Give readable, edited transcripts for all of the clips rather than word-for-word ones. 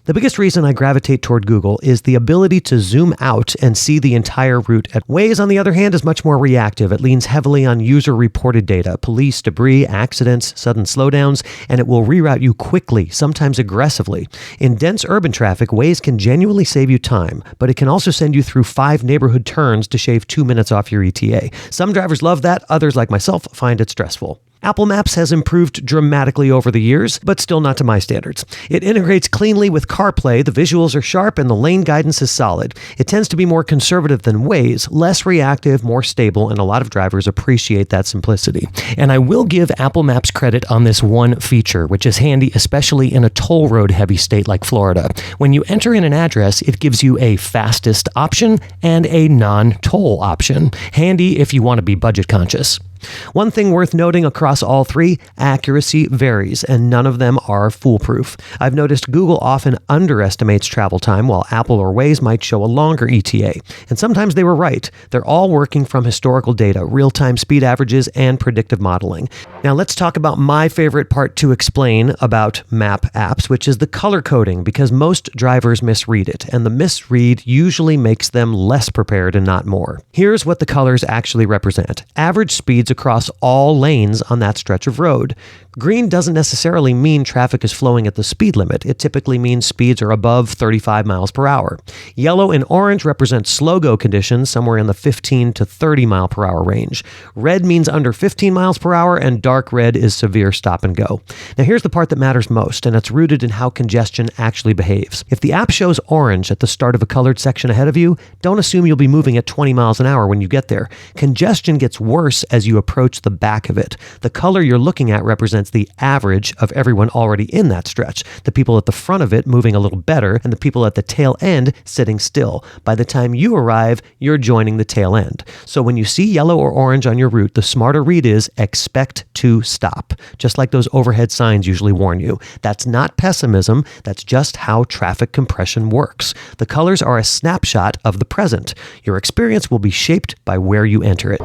The biggest reason I gravitate toward Google is the ability to zoom out and see the entire route. Waze, on the other hand, is much more reactive. It leans heavily on user-reported data, police, debris, accidents, sudden slowdowns, and it will reroute you quickly, sometimes aggressively. In dense urban traffic, Waze can genuinely save you time, but it can also send you through 5 neighborhood turns to shave 2 minutes off your ETA. Some drivers love that, others, like myself, find it stressful. Apple Maps has improved dramatically over the years, but still not to my standards. It integrates cleanly with CarPlay, the visuals are sharp, and the lane guidance is solid. It tends to be more conservative than Waze, less reactive, more stable, and a lot of drivers appreciate that simplicity. And I will give Apple Maps credit on this one feature, which is handy especially in a toll road-heavy state like Florida. When you enter in an address, it gives you a fastest option and a non-toll option. Handy if you want to be budget conscious. One thing worth noting across all three, accuracy varies, and none of them are foolproof. I've noticed Google often underestimates travel time, while Apple or Waze might show a longer ETA. And sometimes they were right. They're all working from historical data, real-time speed averages, and predictive modeling. Now let's talk about my favorite part to explain about map apps, which is the color coding, because most drivers misread it, and the misread usually makes them less prepared and not more. Here's what the colors actually represent. Average speeds across all lanes on that stretch of road. Green doesn't necessarily mean traffic is flowing at the speed limit. It typically means speeds are above 35 miles per hour. Yellow and orange represent slow-go conditions, somewhere in the 15 to 30 mile per hour range. Red means under 15 miles per hour, and dark red is severe stop and go. Now here's the part that matters most, and it's rooted in how congestion actually behaves. If the app shows orange at the start of a colored section ahead of you, don't assume you'll be moving at 20 miles an hour when you get there. Congestion gets worse as you approach the back of it. The color you're looking at represents the average of everyone already in that stretch. The people at the front of it moving a little better, and the people at the tail end sitting still. By the time you arrive, you're joining the tail end. So when you see yellow or orange on your route, the smarter read is expect to stop. Just like those overhead signs usually warn you. That's not pessimism, that's just how traffic compression works. The colors are a snapshot of the present. Your experience will be shaped by where you enter it.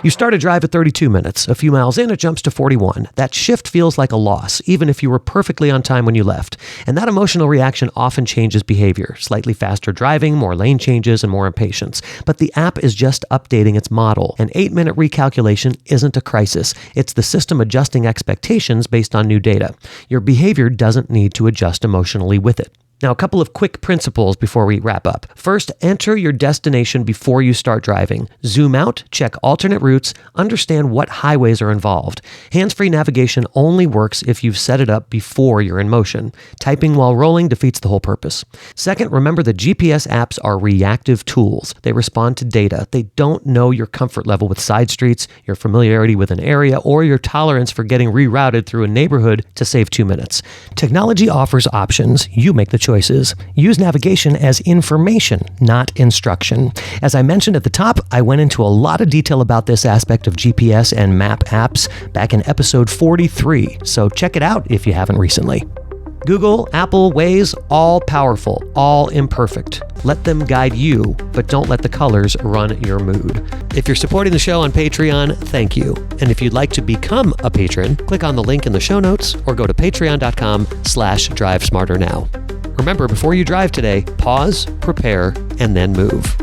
You start a drive at 32 minutes. A few miles in, it jumps to 41. That shift feels like a loss, even if you were perfectly on time when you left. And that emotional reaction often changes behavior. Slightly faster driving, more lane changes, and more impatience. But the app is just updating its model. An 8-minute recalculation isn't a crisis. It's the system adjusting expectations based on new data. Your behavior doesn't need to adjust emotionally with it. Now, a couple of quick principles before we wrap up. First, enter your destination before you start driving. Zoom out, check alternate routes, understand what highways are involved. Hands-free navigation only works if you've set it up before you're in motion. Typing while rolling defeats the whole purpose. Second, remember that GPS apps are reactive tools. They respond to data. They don't know your comfort level with side streets, your familiarity with an area, or your tolerance for getting rerouted through a neighborhood to save 2 minutes. Technology offers options. You make the choices. Use navigation as information, not instruction. As I mentioned at the top, I went into a lot of detail about this aspect of GPS and map apps back in episode 43, so check it out if you haven't recently. Google, Apple, Waze, all powerful, all imperfect. Let them guide you, but don't let the colors run your mood. If you're supporting the show on Patreon, thank you. And if you'd like to become a patron, click on the link in the show notes or go to patreon.com/drivesmarternow. Remember, before you drive today, pause, prepare, and then move.